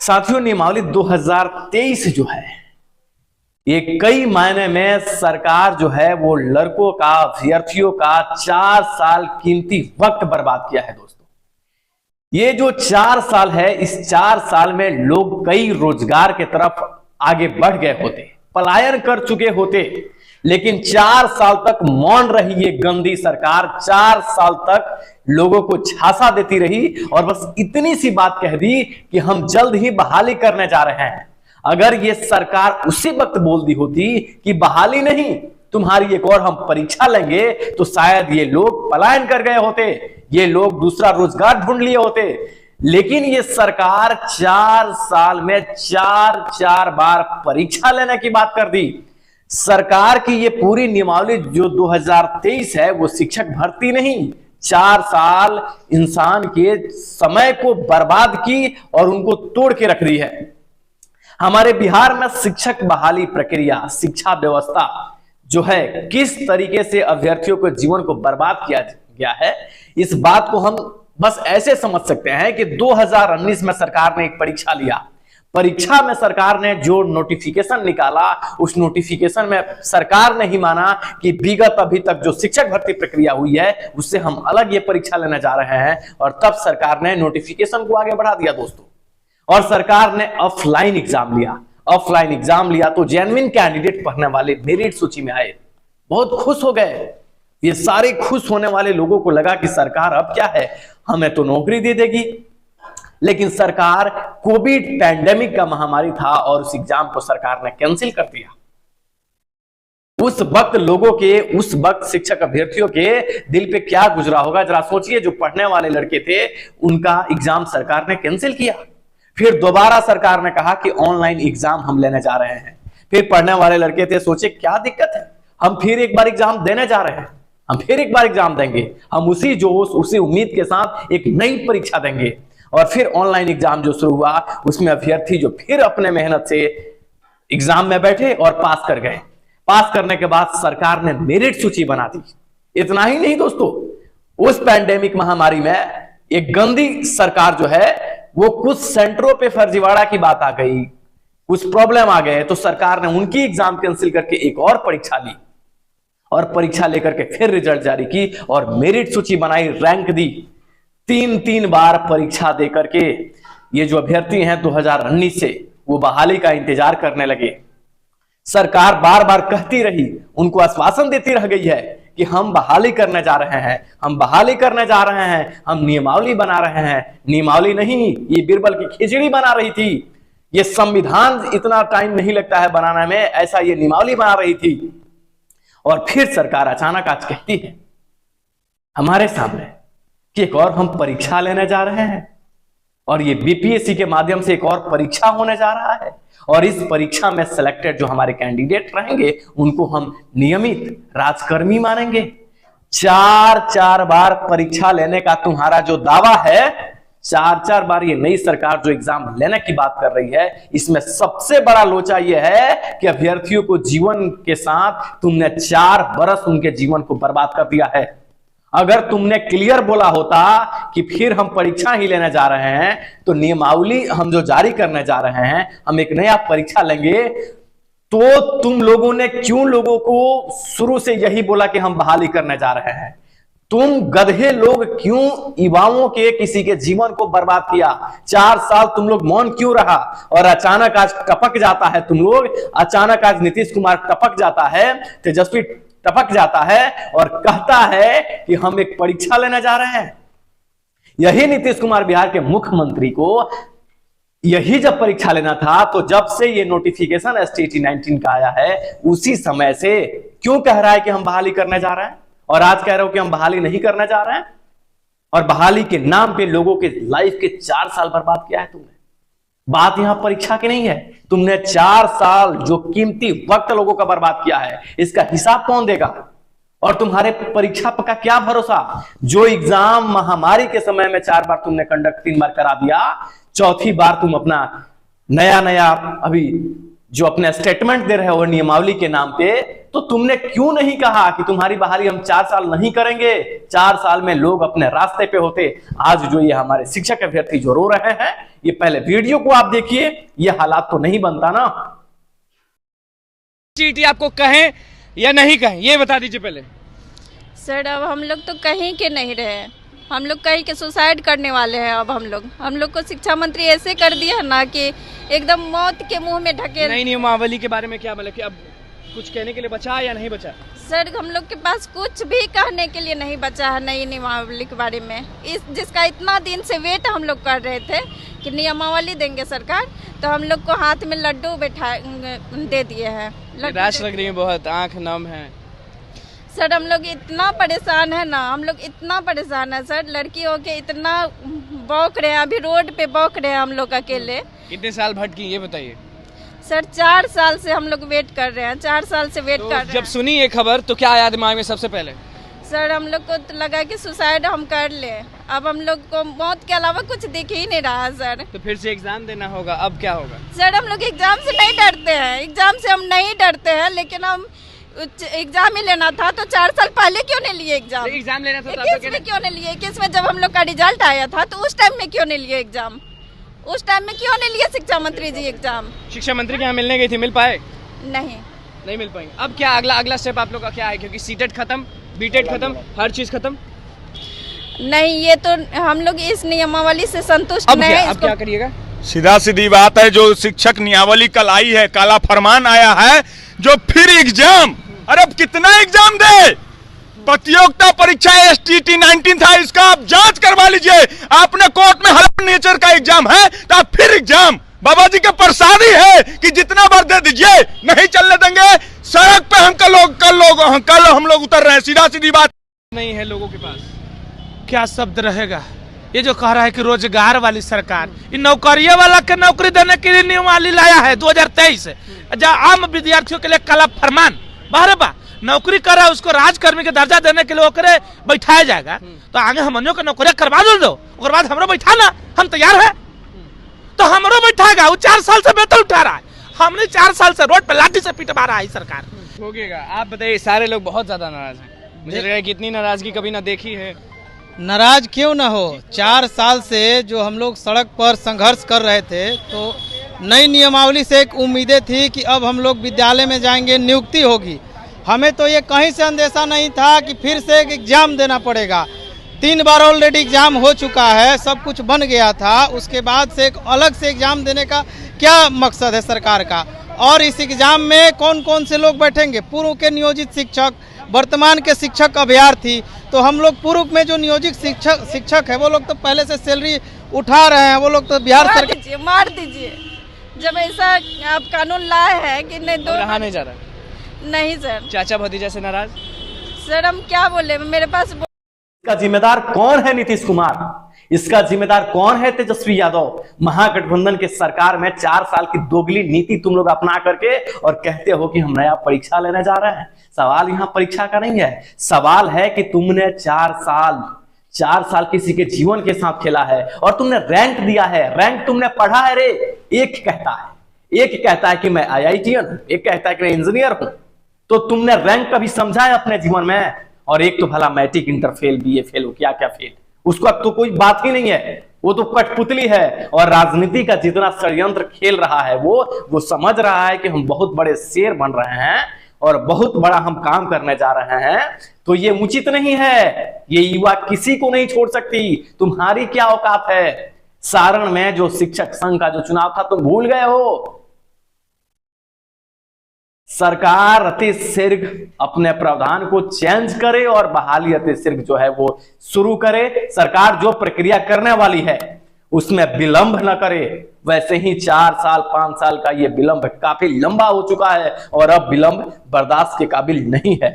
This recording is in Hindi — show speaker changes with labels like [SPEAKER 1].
[SPEAKER 1] साथियों, नियमावली 2023 जो है ये कई मायने में सरकार जो है वो लड़कों का, अभ्यर्थियों का 4 साल कीमती वक्त बर्बाद किया है। दोस्तों, ये जो 4 साल है, इस 4 साल में लोग कई रोजगार के तरफ आगे बढ़ गए होते, पलायन कर चुके होते, लेकिन 4 साल तक मौन रही ये गंदी सरकार। 4 साल तक लोगों को झांसा देती रही और बस इतनी सी बात कह दी कि हम जल्द ही बहाली करने जा रहे हैं। अगर ये सरकार उसी वक्त बोल दी होती कि बहाली नहीं, तुम्हारी एक और हम परीक्षा लेंगे, तो शायद ये लोग पलायन कर गए होते, ये लोग दूसरा रोजगार ढूंढ लिए होते। लेकिन ये सरकार 4 साल में 4 बार परीक्षा लेने की बात कर दी। सरकार की ये पूरी नियमावली जो 2023 है वो शिक्षक भर्ती नहीं, 4 साल इंसान के समय को बर्बाद की और उनको तोड़ के रख दी है। हमारे बिहार में शिक्षक बहाली प्रक्रिया, शिक्षा व्यवस्था जो है किस तरीके से अभ्यर्थियों के जीवन को बर्बाद किया गया है, इस बात को हम बस ऐसे समझ सकते हैं कि 2019 में सरकार ने एक परीक्षा लिया। परीक्षा में सरकार ने जो नोटिफिकेशन निकाला, उस नोटिफिकेशन में सरकार ने ही माना कि विगत अभी तक जो शिक्षक भर्ती प्रक्रिया हुई है उससे हम अलग ये परीक्षा लेने जा रहे हैं, और तब सरकार ने नोटिफिकेशन को आगे बढ़ा दिया दोस्तों, और सरकार ने ऑफलाइन एग्जाम लिया। ऑफलाइन एग्जाम लिया तो जेन्युइन कैंडिडेट पढ़ने वाले मेरिट सूची में आए, बहुत खुश हो गए। ये सारे खुश होने वाले लोगों को लगा कि सरकार अब क्या है, हमें तो नौकरी दे देगी। लेकिन सरकार, कोविड पैंडेमिक का महामारी था और उस एग्जाम को सरकार ने कैंसिल कर दिया। उस वक्त लोगों के, उस वक्त शिक्षक अभ्यर्थियों के दिल पे क्या गुजरा होगा, जरा सोचिए। जो पढ़ने वाले लड़के थे उनका एग्जाम सरकार ने कैंसिल किया। फिर दोबारा सरकार ने कहा कि ऑनलाइन एग्जाम हम लेने जा रहे हैं। फिर पढ़ने वाले लड़के थे, सोचे क्या दिक्कत है, हम फिर एक बार एग्जाम देने जा रहे हैं, हम फिर एक बार एग्जाम देंगे, हम उसी जोश, उसी उम्मीद के साथ एक नई परीक्षा देंगे। और फिर ऑनलाइन एग्जाम जो शुरू हुआ, उसमें अभ्यर्थी जो फिर अपने मेहनत से एग्जाम में बैठे और पास कर गए। पास करने के बाद सरकार ने मेरिट सूची बना दी। इतना ही नहीं दोस्तों, उस पैंडेमिक महामारी में एक गंदी सरकार जो है वो कुछ सेंटरों पे फर्जीवाड़ा की बात आ गई, कुछ प्रॉब्लम आ गए, तो सरकार ने उनकी एग्जाम कैंसिल करके एक और परीक्षा ली, और परीक्षा लेकर के फिर रिजल्ट जारी की और मेरिट सूची बनाई, रैंक दी। 3 बार परीक्षा देकर के ये जो अभ्यर्थी हैं 2019 से, वो बहाली का इंतजार करने लगे। सरकार बार बार कहती रही, उनको आश्वासन देती रह गई है कि हम बहाली करने जा रहे हैं, हम बहाली करने जा रहे हैं, हम नियमावली बना रहे हैं। नियमावली नहीं, ये बिरबल की खिचड़ी बना रही थी। ये संविधान इतना टाइम नहीं लगता है बनाने में, ऐसा ये नियमावली बना रही थी। और फिर सरकार अचानक आज कहती है हमारे सामने कि एक और हम परीक्षा लेने जा रहे हैं, और ये बीपीएससी के माध्यम से एक और परीक्षा होने जा रहा है, और इस परीक्षा में सिलेक्टेड जो हमारे कैंडिडेट रहेंगे उनको हम नियमित राजकर्मी मानेंगे। 4 बार परीक्षा लेने का तुम्हारा जो दावा है, 4 बार ये नई सरकार जो एग्जाम लेने की बात कर रही है, इसमें सबसे बड़ा लोचा ये है कि अभ्यर्थियों को जीवन के साथ तुमने 4 बरस उनके जीवन को बर्बाद कर दिया है। अगर तुमने क्लियर बोला होता कि फिर हम परीक्षा ही लेने जा रहे हैं, तो नियमावली हम जो जारी करने जा रहे हैं, हम एक नया परीक्षा लेंगे, तो तुम लोगों ने क्यों लोगों को शुरू से यही बोला कि हम बहाली करने जा रहे हैं? तुम गधे लोग क्यों युवाओं के किसी के जीवन को बर्बाद किया? 4 साल तुम लोग मौन क्यों रहा? और अचानक आज टपक जाता है तुम लोग, अचानक आज नीतीश कुमार टपक जाता है, तेजस्वी टपक जाता है और कहता है कि हम एक परीक्षा लेने जा रहे हैं। यही नीतीश कुमार बिहार के मुख्यमंत्री को यही जब परीक्षा लेना था, तो जब से ये नोटिफिकेशन STT 19 का आया है, उसी समय से क्यों कह रहा है कि हम बहाली करने जा रहे हैं, और आज कह रहे हो कि हम बहाली नहीं करने जा रहे हैं? और बहाली के नाम पे लोगों के लाइफ के 4 साल बर्बाद किया है तुमने। बात यहां परीक्षा की नहीं है, तुमने 4 साल जो कीमती वक्त लोगों का बर्बाद किया है, इसका हिसाब कौन देगा? और तुम्हारे परीक्षा का क्या भरोसा? जो एग्जाम महामारी के समय में 4 बार तुमने कंडक्ट, 3 बार करा दिया, चौथी बार तुम अपना नया अभी जो अपने स्टेटमेंट दे रहे हो नियमावली के नाम पे, तो तुमने क्यों नहीं कहा कि तुम्हारी बहाली हम 4 साल नहीं करेंगे, 4 साल में लोग अपने रास्ते पे होते। आज जो ये हमारे शिक्षक अभ्यर्थी जो रो रहे हैं, ये पहले वीडियो को आप देखिए, ये हालात तो नहीं बनता ना।
[SPEAKER 2] सीटी आपको कहें या नहीं कहें, ये बता दीजिए पहले।
[SPEAKER 3] सर अब हम लोग तो कहीं के नहीं रहे, हम लोग कहीं के सुसाइड करने वाले हैं। अब हम लोग को शिक्षा मंत्री ऐसे कर दिया है ना कि एकदम मौत के मुंह में ढके।
[SPEAKER 2] नई नियमावली के बारे में क्या मतलब कि अब कुछ कहने के लिए बचा या नहीं बचा?
[SPEAKER 3] सर हम लोग के पास कुछ भी कहने के लिए नहीं बचा है नई नियमावली के बारे में, जिसका इतना दिन से वेट हम लोग कर रहे थे कि नियमावली देंगे सरकार, तो हम लोग को हाथ में लड्डू बैठा दे दिए हैं।
[SPEAKER 2] निराश लग रही है बहुत, आंख नम है।
[SPEAKER 3] सर हम लोग इतना परेशान है ना, हम लोग इतना परेशान है सर, लड़की होके इतना बौक रहे हैं, अभी रोड पे बौक रहे हैं हम लोग अकेले।
[SPEAKER 2] कितने साल भटकी ये बताइए?
[SPEAKER 3] सर 4 साल से हम लोग वेट कर रहे हैं, 4 साल से वेट कर रहे हैं।
[SPEAKER 2] जब सुनी ये खबर तो क्या आया दिमाग में सबसे पहले?
[SPEAKER 3] सर हम लोग को तो लगा कि सुसाइड हम कर ले, अब हम लोग को मौत के अलावा कुछ दिख ही नहीं रहा है सर।
[SPEAKER 2] तो फिर से एग्जाम देना होगा, अब क्या होगा?
[SPEAKER 3] सर हम लोग एग्जाम से नहीं डरते हैं, एग्जाम से हम नहीं डरते हैं, लेकिन हम एग्जाम ही लेना था तो 4 साल पहले क्यों नहीं लिए एग्जाम?
[SPEAKER 2] एग्जाम लेना था तो
[SPEAKER 3] 21 में क्यों नहीं लिए? 21 में जब हम लोग का रिजल्ट आया था तो उस टाइम में क्यों नहीं लिए एग्जाम? उस टाइम में क्यों नहीं लिए शिक्षा मंत्री जी एग्जाम?
[SPEAKER 2] शिक्षा मंत्री के यहाँ मिलने गई थी, मिल पाए?
[SPEAKER 3] नहीं
[SPEAKER 2] मिल पाएंगे। अब क्या अगला स्टेप आप लोग का क्या है? क्योंकि सीटेट खत्म, बीटेट खत्म, हर चीज खत्म।
[SPEAKER 3] नहीं, ये तो हम लोग इस नियमावली से संतुष्ट नहीं है।
[SPEAKER 2] अब क्या करिएगा?
[SPEAKER 4] सीधा सीधी बात है, जो शिक्षक नियमावली कल आई है, काला फरमान आया है, जो फिर एग्जाम, अरे अब कितना एग्जाम दे? प्रतियोगिता परीक्षा STT 19 था, इसका आप जांच करवा लीजिए। आपने कोर्ट में हर नेचर का एग्जाम है तो आप फिर एग्जाम। बाबा जी के प्रसादी है कि जितना बार दे दीजिए, नहीं चलने देंगे। सड़क पे हम कल हम लोग उतर रहे हैं। सीधा सीधी बात
[SPEAKER 2] नहीं है लोगों के पास।
[SPEAKER 5] क्या शब्द रहेगा? ये जो कह रहा है कि रोजगार वाली सरकार, इन नौकरियों वाला के नौकरी देने के लिए नियमावली लाया है 2023 जहाँ आम विद्यार्थियों के लिए काला फरमान बाहर बा, नौकरी कर रहा है उसको राजकर्मी का दर्जा देने के लिए ओकरे बैठाया जाएगा। तो आगे हमनियों को नौकरी करवा दो, उसके बाद हमरो बैठाना, हम तैयार है। तो हमरो बैठाएगा, वो 4 साल से वेतन उठा रहा है, हमने 4 साल से रोड पे लाठी से पिटवा रहा है सरकार।
[SPEAKER 2] होगेगा। आप बताइए, सारे लोग बहुत ज्यादा नाराज हैं। मुझे लग रहा है कि इतनी नाराजगी कभी ना देखी है।
[SPEAKER 6] नाराज क्यों ना हो, 4 साल से जो हम लोग सड़क पर संघर्ष कर रहे थे, तो नई नियमावली से एक उम्मीदें थी कि अब हम लोग विद्यालय में जाएंगे, नियुक्ति होगी। हमें तो ये कहीं से अंदेशा नहीं था कि फिर से एक एग्जाम देना पड़ेगा। 3 बार ऑलरेडी एग्जाम हो चुका है, सब कुछ बन गया था, उसके बाद से एक अलग से एग्जाम देने का क्या मकसद है सरकार का? और इस एग्जाम में कौन कौन से लोग बैठेंगे? पूर्व के नियोजित शिक्षक, वर्तमान के शिक्षक अभ्यर्थी। तो हम लोग पूर्व में जो नियोजित शिक्षक है वो लोग तो पहले से सैलरी उठा रहे हैं, वो लोग तो बिहार सरकार
[SPEAKER 3] मार दीजिए। जब ऐसा आप कानून लाए हैं कि नहीं, 2
[SPEAKER 2] रहा नहीं जा रहा।
[SPEAKER 3] नहीं सर।
[SPEAKER 2] चाचा भतीजा से नाराज?
[SPEAKER 3] सर हम क्या बोले, मेरे पास
[SPEAKER 1] इसका जिम्मेदार कौन है? नीतीश कुमार। इसका जिम्मेदार कौन है? तेजस्वी यादव। महागठबंधन के सरकार में 4 साल की दोगली नीति तुम लोग अपना करके और कहते हो कि हम नया परीक्षा लेने जा रहे हैं। सवाल यहाँ परीक्षा का नहीं है, सवाल है कि तुमने 4 साल किसी के जीवन के साथ खेला है और तुमने रैंक दिया है। रैंक तुमने पढ़ा है रे? एक कहता है कि मैं IITian हूं, एक कहता है कि मैं इंजीनियर हूं। तो तुमने रैंक कभी समझा है अपने जीवन में? और एक तो भला matric, inter fail, BA fail हो, क्या फेल, उसको अब तो कोई बात ही नहीं है, वो तो कठपुतली है। और राजनीति का जितना षड्यंत्र खेल रहा है वो समझ रहा है कि हम बहुत बड़े शेर बन रहे हैं और बहुत बड़ा हम काम करने जा रहे हैं। तो ये उचित नहीं है, ये युवा किसी को नहीं छोड़ सकती। तुम्हारी क्या औकात है? सारण में जो शिक्षक संघ का जो चुनाव था तुम भूल गए हो। सरकार अतिशीघ्र अपने प्रावधान को चेंज करे और बहाली अतिशीघ्र जो है वो शुरू करे। सरकार जो प्रक्रिया करने वाली है उसमें विलंब न करे। वैसे ही 4 साल 5 साल का ये विलंब काफी लंबा हो चुका है और अब विलंब बर्दाश्त के काबिल नहीं है।